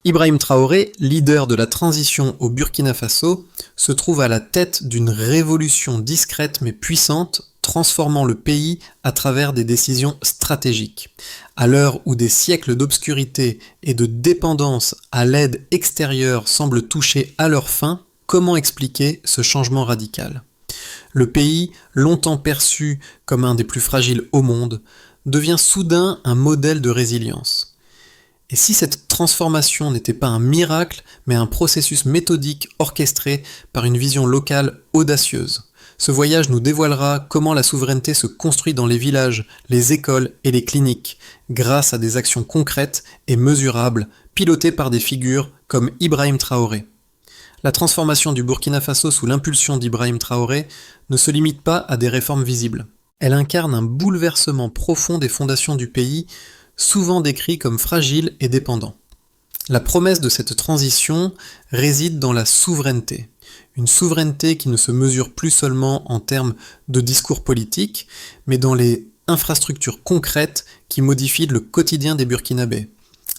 Ibrahim Traoré, leader de la transition au Burkina Faso, se trouve à la tête d'une révolution discrète mais puissante, transformant le pays à travers des décisions stratégiques. À l'heure où des siècles d'obscurité et de dépendance à l'aide extérieure semblent toucher à leur fin, comment expliquer ce changement radical ? Le pays, longtemps perçu comme un des plus fragiles au monde, devient soudain un modèle de résilience. Et si cette transformation n'était pas un miracle, mais un processus méthodique orchestré par une vision locale audacieuse? Ce voyage nous dévoilera comment la souveraineté se construit dans les villages, les écoles et les cliniques, grâce à des actions concrètes et mesurables, pilotées par des figures comme Ibrahim Traoré. La transformation du Burkina Faso sous l'impulsion d'Ibrahim Traoré ne se limite pas à des réformes visibles. Elle incarne un bouleversement profond des fondations du pays, souvent décrit comme fragile et dépendant. La promesse de cette transition réside dans la souveraineté. Une souveraineté qui ne se mesure plus seulement en termes de discours politiques, mais dans les infrastructures concrètes qui modifient le quotidien des Burkinabés.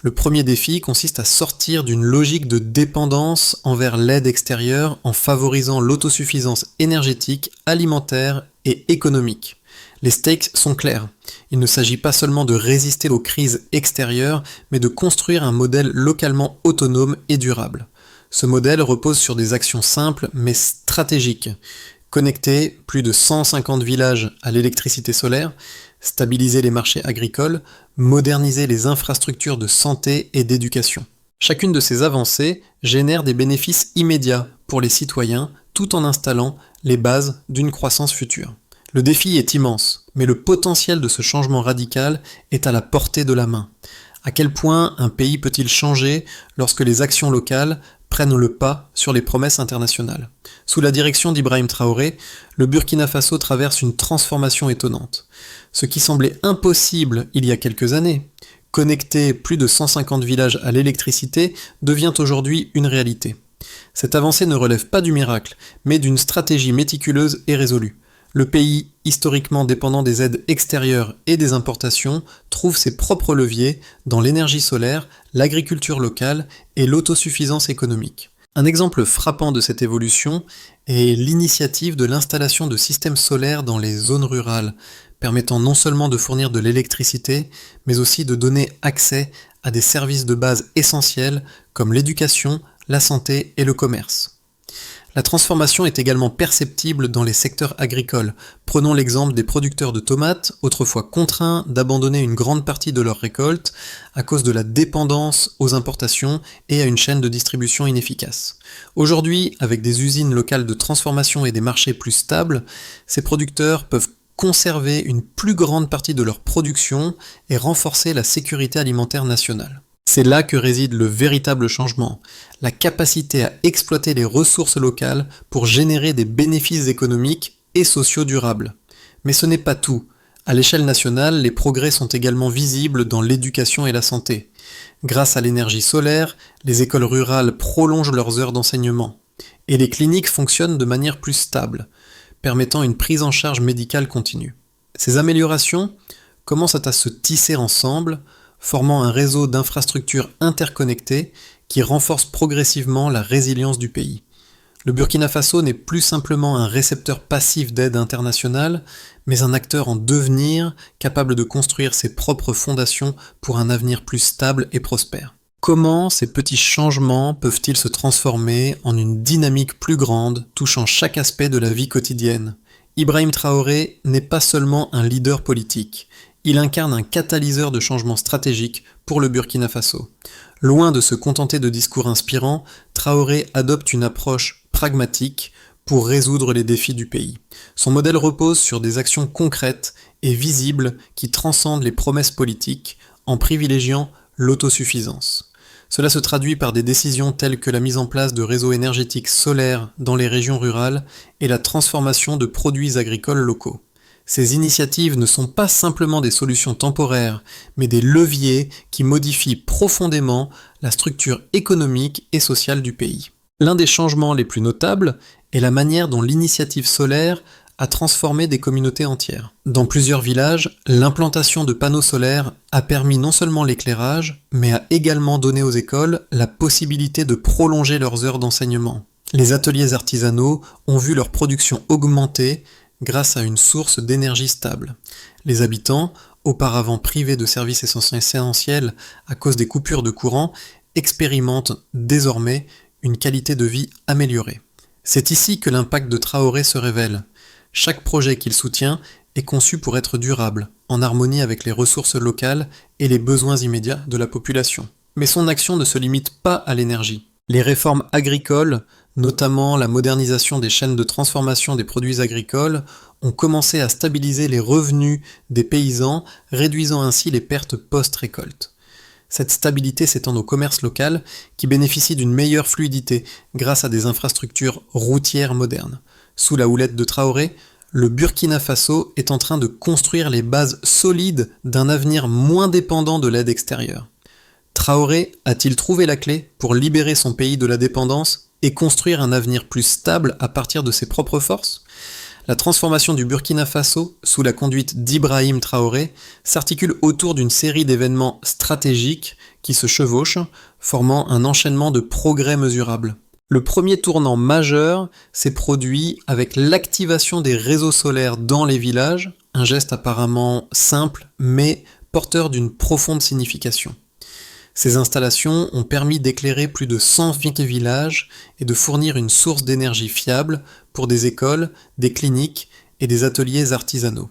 Le premier défi consiste à sortir d'une logique de dépendance envers l'aide extérieure en favorisant l'autosuffisance énergétique, alimentaire et économique. Les stakes sont clairs. Il ne s'agit pas seulement de résister aux crises extérieures, mais de construire un modèle localement autonome et durable. Ce modèle repose sur des actions simples mais stratégiques. Connecter plus de 150 villages à l'électricité solaire, stabiliser les marchés agricoles, moderniser les infrastructures de santé et d'éducation. Chacune de ces avancées génère des bénéfices immédiats pour les citoyens tout en installant les bases d'une croissance future. Le défi est immense, mais le potentiel de ce changement radical est à la portée de la main. À quel point un pays peut-il changer lorsque les actions locales prennent le pas sur les promesses internationales? Sous la direction d'Ibrahim Traoré, le Burkina Faso traverse une transformation étonnante. Ce qui semblait impossible il y a quelques années, connecter plus de 150 villages à l'électricité, devient aujourd'hui une réalité. Cette avancée ne relève pas du miracle, mais d'une stratégie méticuleuse et résolue. Le pays, historiquement dépendant des aides extérieures et des importations, trouve ses propres leviers dans l'énergie solaire, l'agriculture locale et l'autosuffisance économique. Un exemple frappant de cette évolution est l'initiative de l'installation de systèmes solaires dans les zones rurales, permettant non seulement de fournir de l'électricité, mais aussi de donner accès à des services de base essentiels comme l'éducation, la santé et le commerce. La transformation est également perceptible dans les secteurs agricoles. Prenons l'exemple des producteurs de tomates, autrefois contraints d'abandonner une grande partie de leur récolte à cause de la dépendance aux importations et à une chaîne de distribution inefficace. Aujourd'hui, avec des usines locales de transformation et des marchés plus stables, ces producteurs peuvent conserver une plus grande partie de leur production et renforcer la sécurité alimentaire nationale. C'est là que réside le véritable changement, la capacité à exploiter les ressources locales pour générer des bénéfices économiques et sociaux durables. Mais ce n'est pas tout. À l'échelle nationale, les progrès sont également visibles dans l'éducation et la santé. Grâce à l'énergie solaire, les écoles rurales prolongent leurs heures d'enseignement. Et les cliniques fonctionnent de manière plus stable, permettant une prise en charge médicale continue. Ces améliorations commencent à se tisser ensemble, formant un réseau d'infrastructures interconnectées qui renforce progressivement la résilience du pays. Le Burkina Faso n'est plus simplement un récepteur passif d'aide internationale, mais un acteur en devenir capable de construire ses propres fondations pour un avenir plus stable et prospère. Comment ces petits changements peuvent-ils se transformer en une dynamique plus grande touchant chaque aspect de la vie quotidienne ? Ibrahim Traoré n'est pas seulement un leader politique. Il incarne un catalyseur de changement stratégique pour le Burkina Faso. Loin de se contenter de discours inspirants, Traoré adopte une approche pragmatique pour résoudre les défis du pays. Son modèle repose sur des actions concrètes et visibles qui transcendent les promesses politiques en privilégiant l'autosuffisance. Cela se traduit par des décisions telles que la mise en place de réseaux énergétiques solaires dans les régions rurales et la transformation de produits agricoles locaux. Ces initiatives ne sont pas simplement des solutions temporaires, mais des leviers qui modifient profondément la structure économique et sociale du pays. L'un des changements les plus notables est la manière dont l'initiative solaire a transformé des communautés entières. Dans plusieurs villages, l'implantation de panneaux solaires a permis non seulement l'éclairage, mais a également donné aux écoles la possibilité de prolonger leurs heures d'enseignement. Les ateliers artisanaux ont vu leur production augmenter grâce à une source d'énergie stable. Les habitants, auparavant privés de services essentiels à cause des coupures de courant, expérimentent désormais une qualité de vie améliorée. C'est ici que l'impact de Traoré se révèle. Chaque projet qu'il soutient est conçu pour être durable, en harmonie avec les ressources locales et les besoins immédiats de la population. Mais son action ne se limite pas à l'énergie. Les réformes agricoles, notamment la modernisation des chaînes de transformation des produits agricoles, ont commencé à stabiliser les revenus des paysans, réduisant ainsi les pertes post-récolte. Cette stabilité s'étend au commerce local qui bénéficie d'une meilleure fluidité grâce à des infrastructures routières modernes. Sous la houlette de Traoré, le Burkina Faso est en train de construire les bases solides d'un avenir moins dépendant de l'aide extérieure. Traoré a-t-il trouvé la clé pour libérer son pays de la dépendance et construire un avenir plus stable à partir de ses propres forces ? La transformation du Burkina Faso, sous la conduite d'Ibrahim Traoré, s'articule autour d'une série d'événements stratégiques qui se chevauchent, formant un enchaînement de progrès mesurables. Le premier tournant majeur s'est produit avec l'activation des réseaux solaires dans les villages, un geste apparemment simple mais porteur d'une profonde signification. Ces installations ont permis d'éclairer plus de 120 villages et de fournir une source d'énergie fiable pour des écoles, des cliniques et des ateliers artisanaux.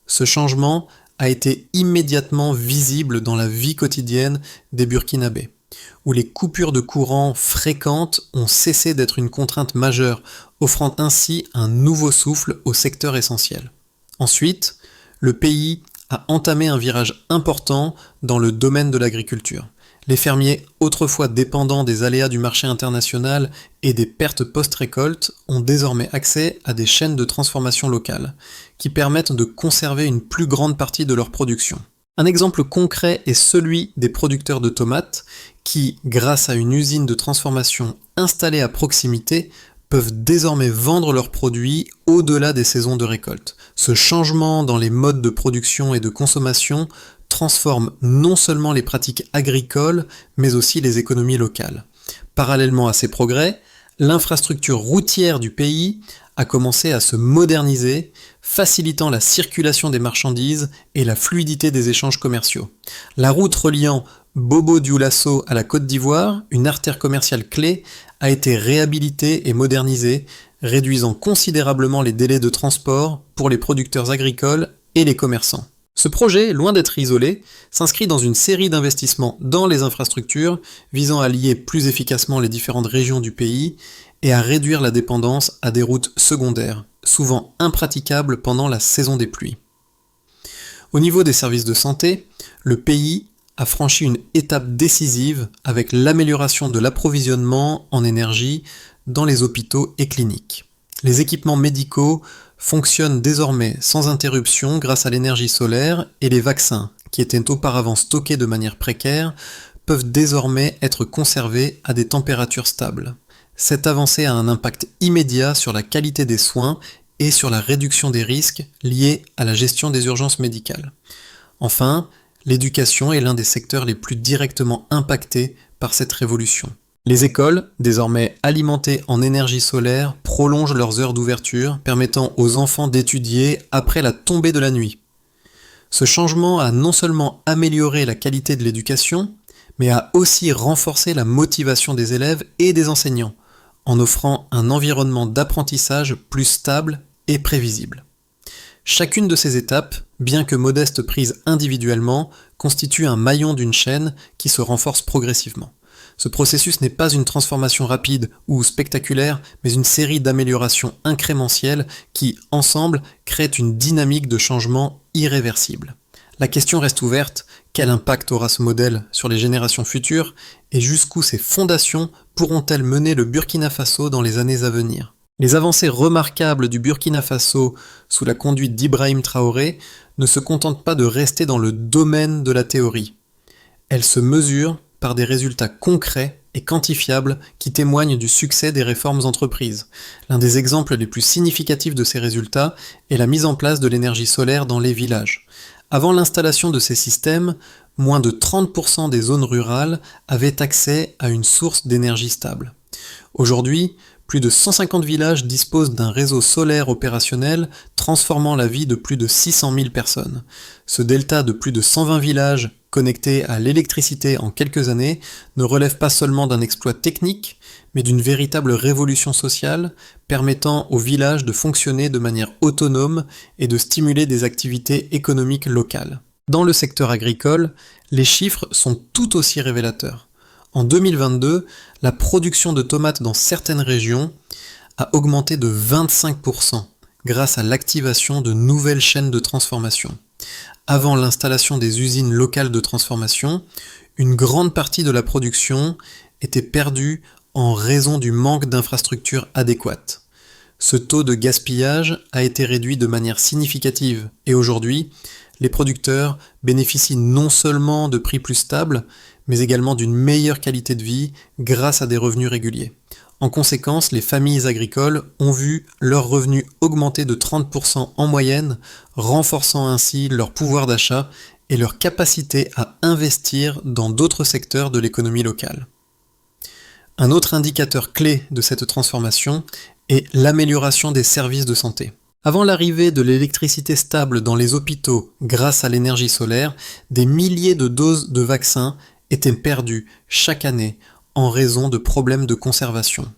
Ce changement a été immédiatement visible dans la vie quotidienne des Burkinabés, où les coupures de courant fréquentes ont cessé d'être une contrainte majeure, offrant ainsi un nouveau souffle au secteur essentiel. Ensuite, le pays a entamé un virage important dans le domaine de l'agriculture. Les fermiers, autrefois dépendants des aléas du marché international et des pertes post-récolte, ont désormais accès à des chaînes de transformation locales, qui permettent de conserver une plus grande partie de leur production. Un exemple concret est celui des producteurs de tomates, qui, grâce à une usine de transformation installée à proximité, peuvent désormais vendre leurs produits au-delà des saisons de récolte. Ce changement dans les modes de production et de consommation transforme non seulement les pratiques agricoles, mais aussi les économies locales. Parallèlement à ces progrès, l'infrastructure routière du pays a commencé à se moderniser, facilitant la circulation des marchandises et la fluidité des échanges commerciaux. La route reliant Bobo-Dioulasso à la Côte d'Ivoire, une artère commerciale clé, a été réhabilitée et modernisée, réduisant considérablement les délais de transport pour les producteurs agricoles et les commerçants. Ce projet, loin d'être isolé, s'inscrit dans une série d'investissements dans les infrastructures visant à lier plus efficacement les différentes régions du pays et à réduire la dépendance à des routes secondaires, souvent impraticables pendant la saison des pluies. Au niveau des services de santé, le pays a franchi une étape décisive avec l'amélioration de l'approvisionnement en énergie dans les hôpitaux et cliniques. Les équipements médicaux fonctionnent désormais sans interruption grâce à l'énergie solaire et les vaccins, qui étaient auparavant stockés de manière précaire, peuvent désormais être conservés à des températures stables. Cette avancée a un impact immédiat sur la qualité des soins et sur la réduction des risques liés à la gestion des urgences médicales. Enfin, l'éducation est l'un des secteurs les plus directement impactés par cette révolution. Les écoles, désormais alimentées en énergie solaire, prolongent leurs heures d'ouverture, permettant aux enfants d'étudier après la tombée de la nuit. Ce changement a non seulement amélioré la qualité de l'éducation, mais a aussi renforcé la motivation des élèves et des enseignants, en offrant un environnement d'apprentissage plus stable et prévisible. Chacune de ces étapes, bien que modeste prise individuellement, constitue un maillon d'une chaîne qui se renforce progressivement. Ce processus n'est pas une transformation rapide ou spectaculaire, mais une série d'améliorations incrémentielles qui, ensemble, créent une dynamique de changement irréversible. La question reste ouverte, quel impact aura ce modèle sur les générations futures et jusqu'où ces fondations pourront-elles mener le Burkina Faso dans les années à venir ? Les avancées remarquables du Burkina Faso sous la conduite d'Ibrahim Traoré ne se contentent pas de rester dans le domaine de la théorie. Elles se mesurent par des résultats concrets et quantifiables qui témoignent du succès des réformes entreprises. L'un des exemples les plus significatifs de ces résultats est la mise en place de l'énergie solaire dans les villages. Avant l'installation de ces systèmes, moins de 30% des zones rurales avaient accès à une source d'énergie stable. Aujourd'hui, plus de 150 villages disposent d'un réseau solaire opérationnel transformant la vie de plus de 600 000 personnes. Ce delta de plus de 120 villages connectés à l'électricité en quelques années ne relève pas seulement d'un exploit technique, mais d'une véritable révolution sociale permettant aux villages de fonctionner de manière autonome et de stimuler des activités économiques locales. Dans le secteur agricole, les chiffres sont tout aussi révélateurs. En 2022, la production de tomates dans certaines régions a augmenté de 25% grâce à l'activation de nouvelles chaînes de transformation. Avant l'installation des usines locales de transformation, une grande partie de la production était perdue en raison du manque d'infrastructures adéquates. Ce taux de gaspillage a été réduit de manière significative et aujourd'hui, les producteurs bénéficient non seulement de prix plus stables, mais également d'une meilleure qualité de vie grâce à des revenus réguliers. En conséquence, les familles agricoles ont vu leurs revenus augmenter de 30% en moyenne, renforçant ainsi leur pouvoir d'achat et leur capacité à investir dans d'autres secteurs de l'économie locale. Un autre indicateur clé de cette transformation est l'amélioration des services de santé. Avant l'arrivée de l'électricité stable dans les hôpitaux grâce à l'énergie solaire, des milliers de doses de vaccins étaient perdues chaque année en raison de problèmes de conservation.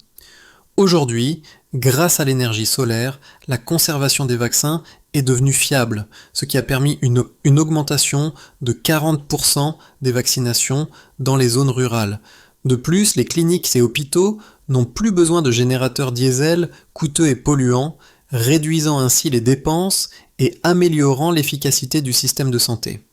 Aujourd'hui, grâce à l'énergie solaire, la conservation des vaccins est devenue fiable, ce qui a permis une augmentation de 40% des vaccinations dans les zones rurales. De plus, les cliniques et hôpitaux n'ont plus besoin de générateurs diesel coûteux et polluants, réduisant ainsi les dépenses et améliorant l'efficacité du système de santé.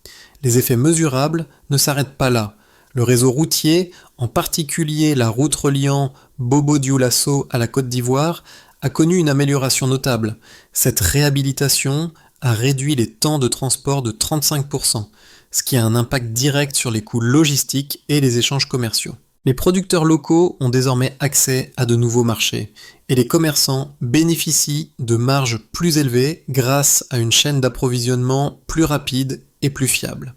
Les effets mesurables ne s'arrêtent pas là. Le réseau routier, en particulier la route reliant Bobo-Dioulasso à la Côte d'Ivoire, a connu une amélioration notable. Cette réhabilitation a réduit les temps de transport de 35%, ce qui a un impact direct sur les coûts logistiques et les échanges commerciaux. Les producteurs locaux ont désormais accès à de nouveaux marchés et les commerçants bénéficient de marges plus élevées grâce à une chaîne d'approvisionnement plus rapide et plus fiable.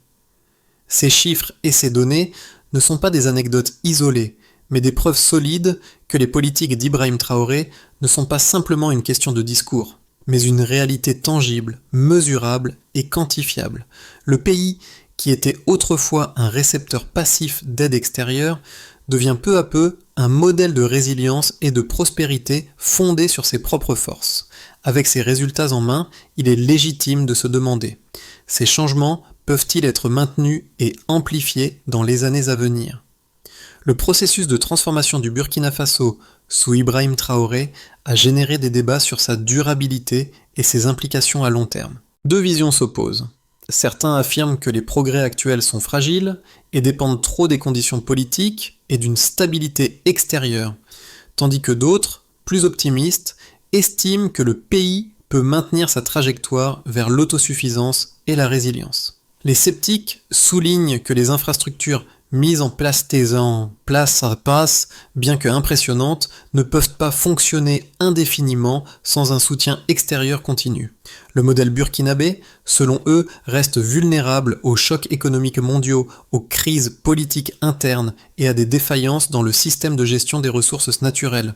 Ces chiffres et ces données ne sont pas des anecdotes isolées, mais des preuves solides que les politiques d'Ibrahim Traoré ne sont pas simplement une question de discours, mais une réalité tangible, mesurable et quantifiable. Le pays, qui était autrefois un récepteur passif d'aide extérieure, devient peu à peu un modèle de résilience et de prospérité fondé sur ses propres forces. Avec ces résultats en main, il est légitime de se demander: ces changements peuvent-ils être maintenus et amplifiés dans les années à venir? Le processus de transformation du Burkina Faso sous Ibrahim Traoré a généré des débats sur sa durabilité et ses implications à long terme. Deux visions s'opposent. Certains affirment que les progrès actuels sont fragiles et dépendent trop des conditions politiques et d'une stabilité extérieure, tandis que d'autres, plus optimistes, estiment que le pays peut maintenir sa trajectoire vers l'autosuffisance et la résilience. Les sceptiques soulignent que les infrastructures mises en place à passe, bien que impressionnantes, ne peuvent pas fonctionner indéfiniment sans un soutien extérieur continu. Le modèle burkinabé, selon eux, reste vulnérable aux chocs économiques mondiaux, aux crises politiques internes et à des défaillances dans le système de gestion des ressources naturelles.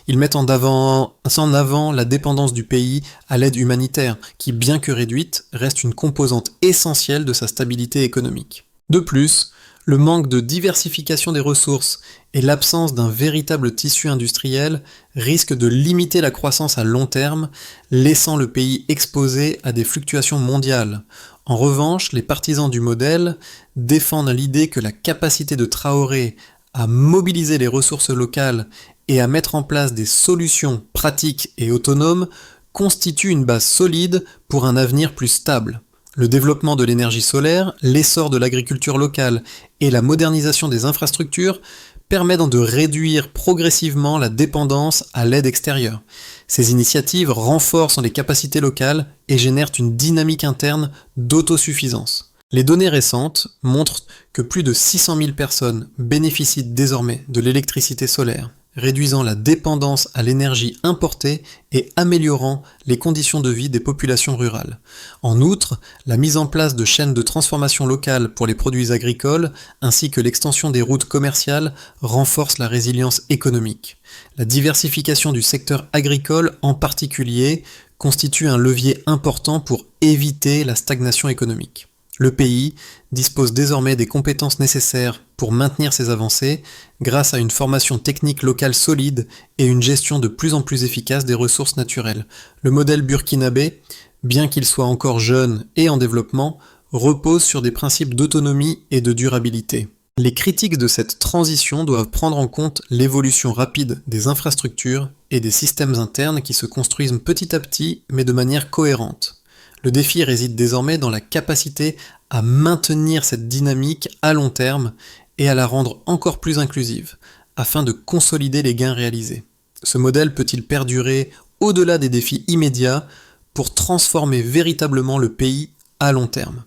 Ils mettent en avant la dépendance du pays à l'aide humanitaire, qui, bien que réduite, reste une composante essentielle de sa stabilité économique. De plus, le manque de diversification des ressources et l'absence d'un véritable tissu industriel risquent de limiter la croissance à long terme, laissant le pays exposé à des fluctuations mondiales. En revanche, les partisans du modèle défendent l'idée que la capacité de Traoré à mobiliser les ressources locales et à mettre en place des solutions pratiques et autonomes constitue une base solide pour un avenir plus stable. Le développement de l'énergie solaire, l'essor de l'agriculture locale et la modernisation des infrastructures permettent de réduire progressivement la dépendance à l'aide extérieure. Ces initiatives renforcent les capacités locales et génèrent une dynamique interne d'autosuffisance. Les données récentes montrent que plus de 600 000 personnes bénéficient désormais de l'électricité solaire, réduisant la dépendance à l'énergie importée et améliorant les conditions de vie des populations rurales. En outre, la mise en place de chaînes de transformation locales pour les produits agricoles, ainsi que l'extension des routes commerciales, renforce la résilience économique. La diversification du secteur agricole en particulier constitue un levier important pour éviter la stagnation économique. Le pays dispose désormais des compétences nécessaires pour maintenir ces avancées grâce à une formation technique locale solide et une gestion de plus en plus efficace des ressources naturelles. Le modèle burkinabé, bien qu'il soit encore jeune et en développement, repose sur des principes d'autonomie et de durabilité. Les critiques de cette transition doivent prendre en compte l'évolution rapide des infrastructures et des systèmes internes qui se construisent petit à petit mais de manière cohérente. Le défi réside désormais dans la capacité à maintenir cette dynamique à long terme et à la rendre encore plus inclusive, afin de consolider les gains réalisés. Ce modèle peut-il perdurer au-delà des défis immédiats pour transformer véritablement le pays à long terme ?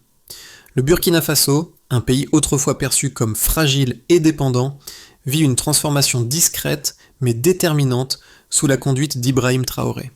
Le Burkina Faso, un pays autrefois perçu comme fragile et dépendant, vit une transformation discrète mais déterminante sous la conduite d'Ibrahim Traoré.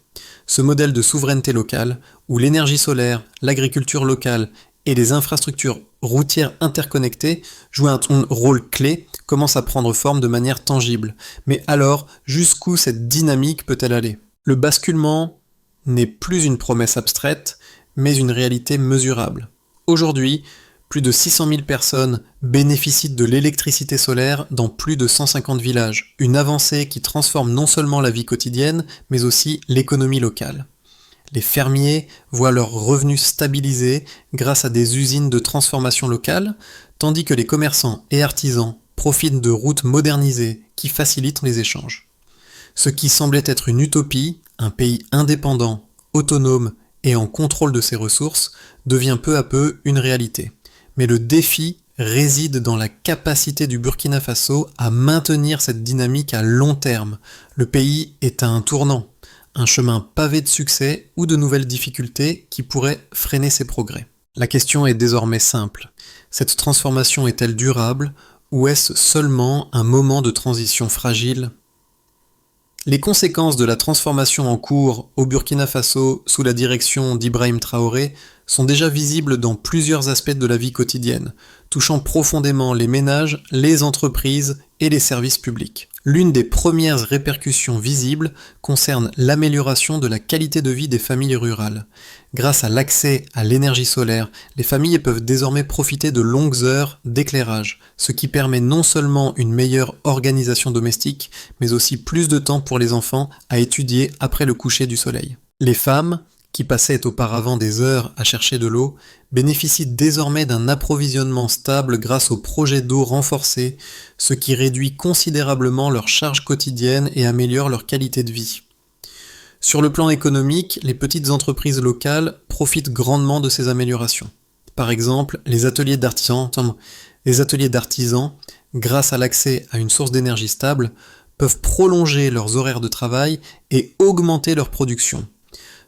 Ce modèle de souveraineté locale, où l'énergie solaire, l'agriculture locale et les infrastructures routières interconnectées jouent un rôle clé, commence à prendre forme de manière tangible. Mais alors, jusqu'où cette dynamique peut-elle aller ? Le basculement n'est plus une promesse abstraite, mais une réalité mesurable. Aujourd'hui, plus de 600 000 personnes bénéficient de l'électricité solaire dans plus de 150 villages, une avancée qui transforme non seulement la vie quotidienne, mais aussi l'économie locale. Les fermiers voient leurs revenus stabilisés grâce à des usines de transformation locale, tandis que les commerçants et artisans profitent de routes modernisées qui facilitent les échanges. Ce qui semblait être une utopie, un pays indépendant, autonome et en contrôle de ses ressources, devient peu à peu une réalité. Mais le défi réside dans la capacité du Burkina Faso à maintenir cette dynamique à long terme. Le pays est à un tournant, un chemin pavé de succès ou de nouvelles difficultés qui pourraient freiner ses progrès. La question est désormais simple. Cette transformation est-elle durable ou est-ce seulement un moment de transition fragile ? Les conséquences de la transformation en cours au Burkina Faso sous la direction d'Ibrahim Traoré sont déjà visibles dans plusieurs aspects de la vie quotidienne, touchant profondément les ménages, les entreprises et les services publics. L'une des premières répercussions visibles concerne l'amélioration de la qualité de vie des familles rurales. Grâce à l'accès à l'énergie solaire, les familles peuvent désormais profiter de longues heures d'éclairage, ce qui permet non seulement une meilleure organisation domestique, mais aussi plus de temps pour les enfants à étudier après le coucher du soleil. Les femmes, qui passaient auparavant des heures à chercher de l'eau, bénéficient désormais d'un approvisionnement stable grâce aux projets d'eau renforcés, ce qui réduit considérablement leur charge quotidienne et améliore leur qualité de vie. Sur le plan économique, les petites entreprises locales profitent grandement de ces améliorations. Par exemple, les ateliers d'artisans, grâce à l'accès à une source d'énergie stable, peuvent prolonger leurs horaires de travail et augmenter leur production.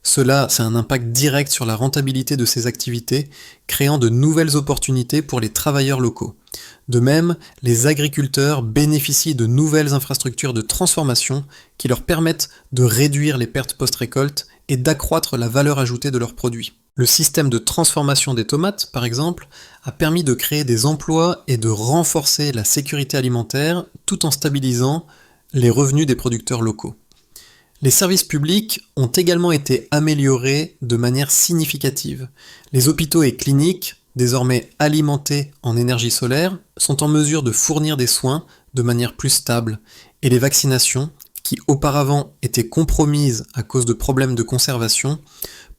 Cela, c'est un impact direct sur la rentabilité de ces activités, créant de nouvelles opportunités pour les travailleurs locaux. De même, les agriculteurs bénéficient de nouvelles infrastructures de transformation qui leur permettent de réduire les pertes post-récolte et d'accroître la valeur ajoutée de leurs produits. Le système de transformation des tomates, par exemple, a permis de créer des emplois et de renforcer la sécurité alimentaire tout en stabilisant les revenus des producteurs locaux. Les services publics ont également été améliorés de manière significative. Les hôpitaux et cliniques, désormais alimentés en énergie solaire, sont en mesure de fournir des soins de manière plus stable, et les vaccinations, qui auparavant étaient compromises à cause de problèmes de conservation,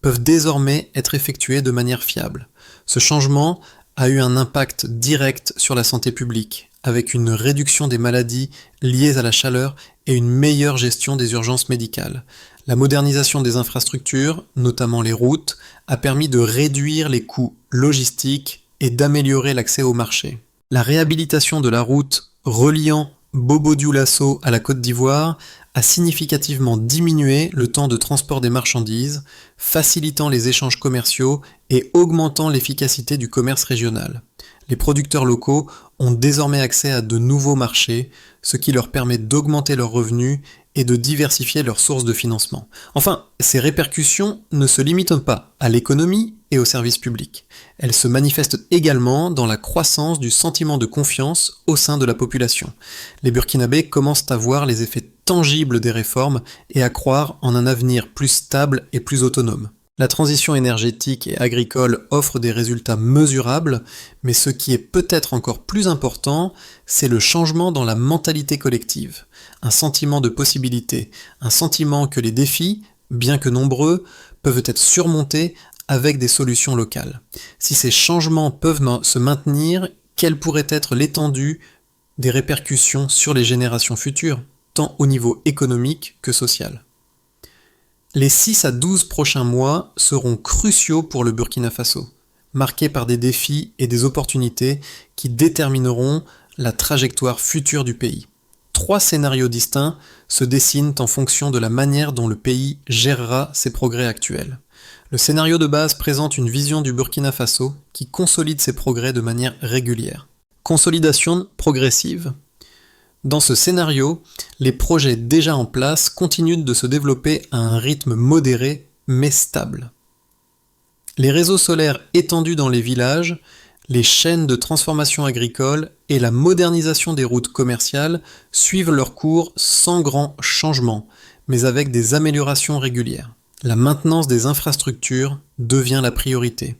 peuvent désormais être effectuées de manière fiable. Ce changement a eu un impact direct sur la santé publique, avec une réduction des maladies liées à la chaleur et une meilleure gestion des urgences médicales. La modernisation des infrastructures, notamment les routes, a permis de réduire les coûts logistiques et d'améliorer l'accès au marché. La réhabilitation de la route reliant Bobo-Dioulasso à la Côte d'Ivoire a significativement diminué le temps de transport des marchandises, facilitant les échanges commerciaux et augmentant l'efficacité du commerce régional. Les producteurs locaux ont désormais accès à de nouveaux marchés, ce qui leur permet d'augmenter leurs revenus et de diversifier leurs sources de financement. Enfin, ces répercussions ne se limitent pas à l'économie et aux services publics. Elles se manifestent également dans la croissance du sentiment de confiance au sein de la population. Les Burkinabés commencent à voir les effets tangibles des réformes et à croire en un avenir plus stable et plus autonome. La transition énergétique et agricole offre des résultats mesurables, mais ce qui est peut-être encore plus important, c'est le changement dans la mentalité collective. Un sentiment de possibilité, un sentiment que les défis, bien que nombreux, peuvent être surmontés avec des solutions locales. Si ces changements peuvent se maintenir, quelle pourrait être l'étendue des répercussions sur les générations futures, tant au niveau économique que social ? Les 6 à 12 prochains mois seront cruciaux pour le Burkina Faso, marqués par des défis et des opportunités qui détermineront la trajectoire future du pays. 3 scénarios distincts se dessinent en fonction de la manière dont le pays gérera ses progrès actuels. Le scénario de base présente une vision du Burkina Faso qui consolide ses progrès de manière régulière. Consolidation progressive. Dans ce scénario, les projets déjà en place continuent de se développer à un rythme modéré mais stable. Les réseaux solaires étendus dans les villages, les chaînes de transformation agricole et la modernisation des routes commerciales suivent leur cours sans grand changement, mais avec des améliorations régulières. La maintenance des infrastructures devient la priorité,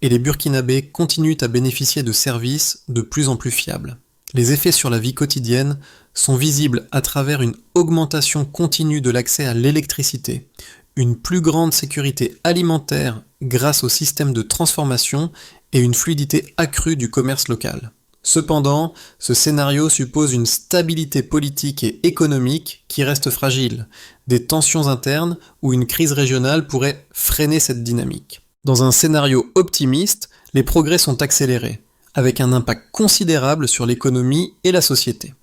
et les Burkinabés continuent à bénéficier de services de plus en plus fiables. Les effets sur la vie quotidienne sont visibles à travers une augmentation continue de l'accès à l'électricité, une plus grande sécurité alimentaire grâce au système de transformation et une fluidité accrue du commerce local. Cependant, ce scénario suppose une stabilité politique et économique qui reste fragile, des tensions internes ou une crise régionale pourrait freiner cette dynamique. Dans un scénario optimiste, les progrès sont accélérés, avec un impact considérable sur l'économie et la société.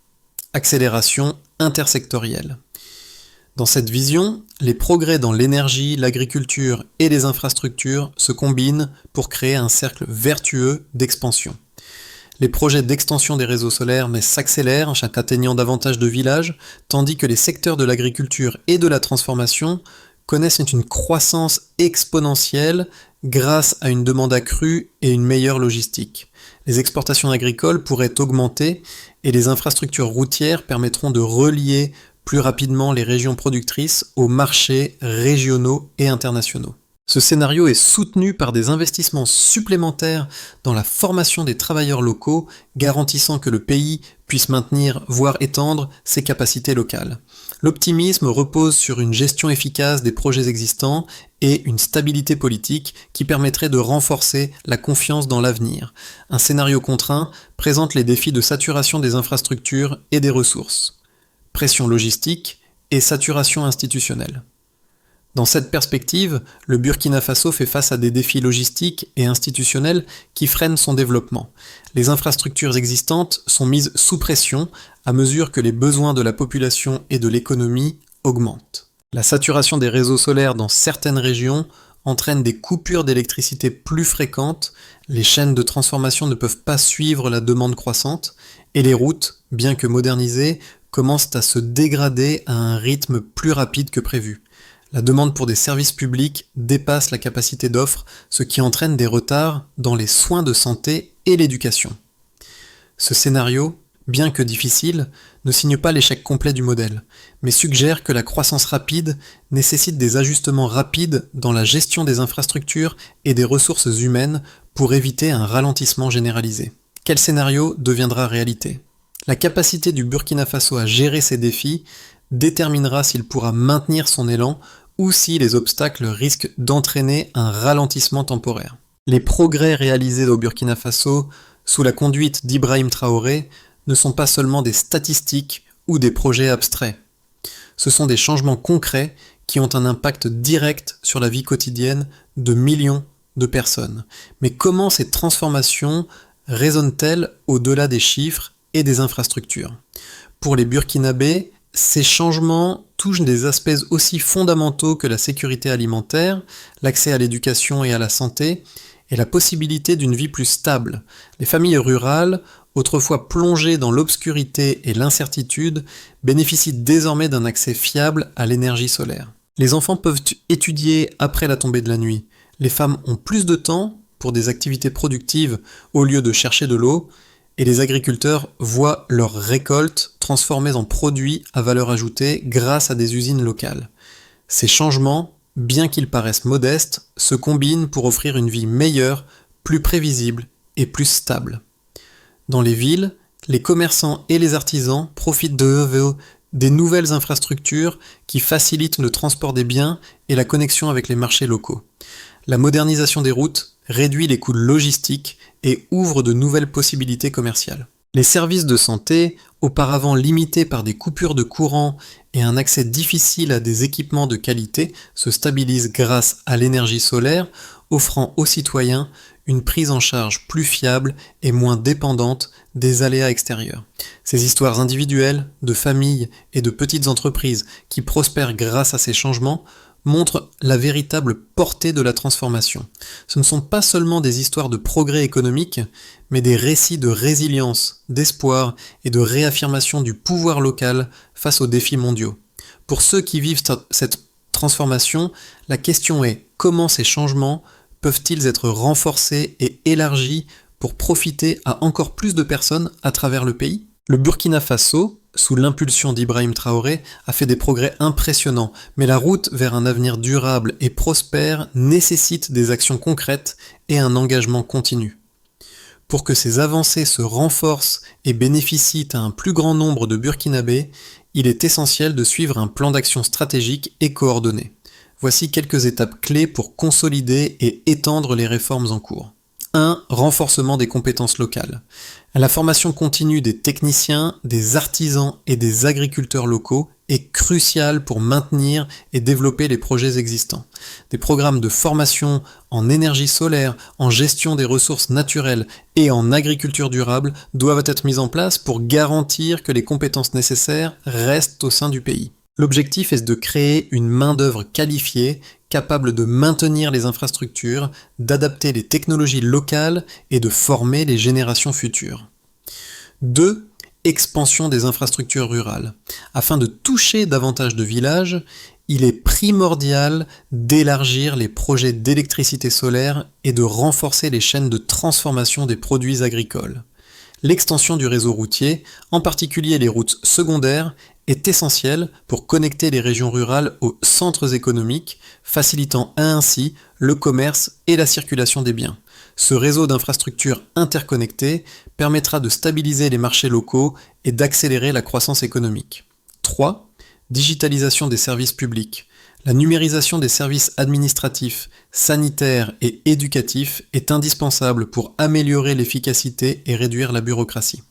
Accélération intersectorielle. Dans cette vision, les progrès dans l'énergie, l'agriculture et les infrastructures se combinent pour créer un cercle vertueux d'expansion. Les projets d'extension des réseaux solaires s'accélèrent, atteignant davantage de villages, tandis que les secteurs de l'agriculture et de la transformation connaissent une croissance exponentielle grâce à une demande accrue et une meilleure logistique. Les exportations agricoles pourraient augmenter et les infrastructures routières permettront de relier plus rapidement les régions productrices aux marchés régionaux et internationaux. Ce scénario est soutenu par des investissements supplémentaires dans la formation des travailleurs locaux, garantissant que le pays puisse maintenir, voire étendre, ses capacités locales. L'optimisme repose sur une gestion efficace des projets existants et une stabilité politique qui permettrait de renforcer la confiance dans l'avenir. Un scénario contraint présente les défis de saturation des infrastructures et des ressources, pression logistique et saturation institutionnelle. Dans cette perspective, le Burkina Faso fait face à des défis logistiques et institutionnels qui freinent son développement. Les infrastructures existantes sont mises sous pression à mesure que les besoins de la population et de l'économie augmentent. La saturation des réseaux solaires dans certaines régions entraîne des coupures d'électricité plus fréquentes, les chaînes de transformation ne peuvent pas suivre la demande croissante, et les routes, bien que modernisées, commencent à se dégrader à un rythme plus rapide que prévu. La demande pour des services publics dépasse la capacité d'offre, ce qui entraîne des retards dans les soins de santé et l'éducation. Ce scénario, bien que difficile, ne signe pas l'échec complet du modèle, mais suggère que la croissance rapide nécessite des ajustements rapides dans la gestion des infrastructures et des ressources humaines pour éviter un ralentissement généralisé. Quel scénario deviendra réalité ? La capacité du Burkina Faso à gérer ces défis déterminera s'il pourra maintenir son élan ou si les obstacles risquent d'entraîner un ralentissement temporaire. Les progrès réalisés au Burkina Faso sous la conduite d'Ibrahim Traoré ne sont pas seulement des statistiques ou des projets abstraits. Ce sont des changements concrets qui ont un impact direct sur la vie quotidienne de millions de personnes. Mais comment ces transformations résonnent-elles au-delà des chiffres et des infrastructures ? Pour les Burkinabés, ces changements touche des aspects aussi fondamentaux que la sécurité alimentaire, l'accès à l'éducation et à la santé, et la possibilité d'une vie plus stable. Les familles rurales, autrefois plongées dans l'obscurité et l'incertitude, bénéficient désormais d'un accès fiable à l'énergie solaire. Les enfants peuvent étudier après la tombée de la nuit. Les femmes ont plus de temps pour des activités productives au lieu de chercher de l'eau, et les agriculteurs voient leurs récoltes transformées en produits à valeur ajoutée grâce à des usines locales. Ces changements, bien qu'ils paraissent modestes, se combinent pour offrir une vie meilleure, plus prévisible et plus stable. Dans les villes, les commerçants et les artisans profitent des nouvelles infrastructures qui facilitent le transport des biens et la connexion avec les marchés locaux. La modernisation des routes réduit les coûts logistiques et ouvre de nouvelles possibilités commerciales. Les services de santé, auparavant limités par des coupures de courant et un accès difficile à des équipements de qualité, se stabilisent grâce à l'énergie solaire, offrant aux citoyens une prise en charge plus fiable et moins dépendante des aléas extérieurs. Ces histoires individuelles, de familles et de petites entreprises qui prospèrent grâce à ces changements montrent la véritable portée de la transformation. Ce ne sont pas seulement des histoires de progrès économique, mais des récits de résilience, d'espoir et de réaffirmation du pouvoir local face aux défis mondiaux. Pour ceux qui vivent cette transformation, la question est comment ces changements peuvent-ils être renforcés et élargis pour profiter à encore plus de personnes à travers le pays ? Le Burkina Faso, sous l'impulsion d'Ibrahim Traoré, a fait des progrès impressionnants, mais la route vers un avenir durable et prospère nécessite des actions concrètes et un engagement continu. Pour que ces avancées se renforcent et bénéficient à un plus grand nombre de Burkinabés, il est essentiel de suivre un plan d'action stratégique et coordonné. Voici quelques étapes clés pour consolider et étendre les réformes en cours. 1. Renforcement des compétences locales. La formation continue des techniciens, des artisans et des agriculteurs locaux est cruciale pour maintenir et développer les projets existants. Des programmes de formation en énergie solaire, en gestion des ressources naturelles et en agriculture durable doivent être mis en place pour garantir que les compétences nécessaires restent au sein du pays. L'objectif est de créer une main-d'œuvre qualifiée, capable de maintenir les infrastructures, d'adapter les technologies locales et de former les générations futures. 2. Expansion des infrastructures rurales. Afin de toucher davantage de villages, il est primordial d'élargir les projets d'électricité solaire et de renforcer les chaînes de transformation des produits agricoles. L'extension du réseau routier, en particulier les routes secondaires, est essentielle pour connecter les régions rurales aux centres économiques, facilitant ainsi le commerce et la circulation des biens. Ce réseau d'infrastructures interconnectées permettra de stabiliser les marchés locaux et d'accélérer la croissance économique. 3. Digitalisation des services publics. La numérisation des services administratifs, sanitaires et éducatifs est indispensable pour améliorer l'efficacité et réduire la bureaucratie.